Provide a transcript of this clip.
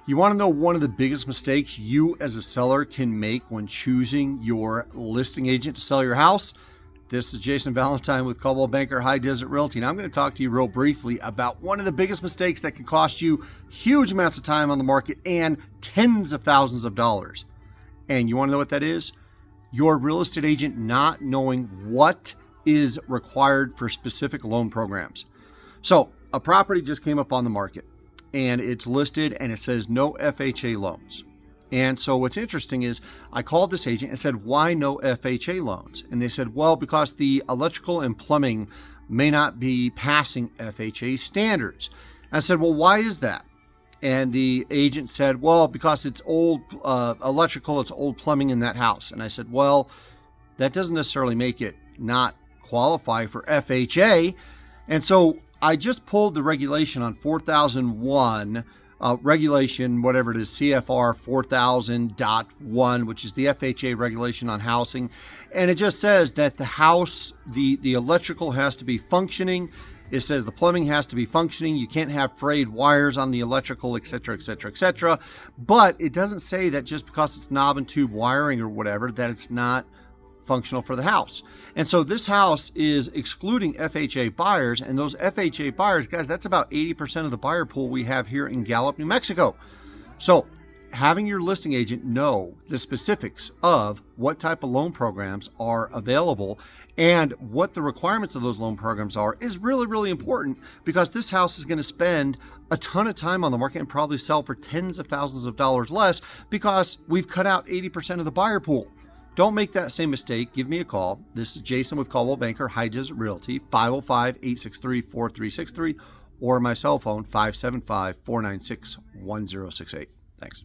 You want to know one of the biggest mistakes you as a seller can make when choosing your listing agent to sell your house? This is Jason Valentine with Coldwell Banker High Desert Realty, and I'm going to talk to you real briefly about one of the biggest mistakes that can cost you huge amounts of time on the market and tens of thousands of dollars. And you want to know what that is? Your real estate agent not knowing what is required for specific loan programs. So a property just came up on the market and it's listed and it says no FHA loans. And so what's interesting is I called this agent and said, why no FHA loans? And they said, well, because the electrical and plumbing may not be passing FHA standards. I said, well, why is that? And the agent said, well, because it's old electrical, it's old plumbing in that house. And I said, well, that doesn't necessarily make it not qualify for FHA. And so I just pulled the regulation on 4001, regulation, whatever it is, CFR 4000.1, which is the FHA regulation on housing. And it just says that the house, the electrical has to be functioning. It says the plumbing has to be functioning. You can't have frayed wires on the electrical, et cetera, et cetera, et cetera. But it doesn't say that just because it's knob and tube wiring or whatever, that it's not functional for the house. And so this house is excluding FHA buyers, and those FHA buyers, guys, that's about 80% of the buyer pool we have here in Gallup, New Mexico. So having your listing agent know the specifics of what type of loan programs are available and what the requirements of those loan programs are is really, really important, because this house is going to spend a ton of time on the market and probably sell for tens of thousands of dollars less because we've cut out 80% of the buyer pool. Don't make that same mistake. Give me a call. This is Jason with Coldwell Banker High Desert Realty, 505-863-4363, or my cell phone, 575-496-1068. Thanks.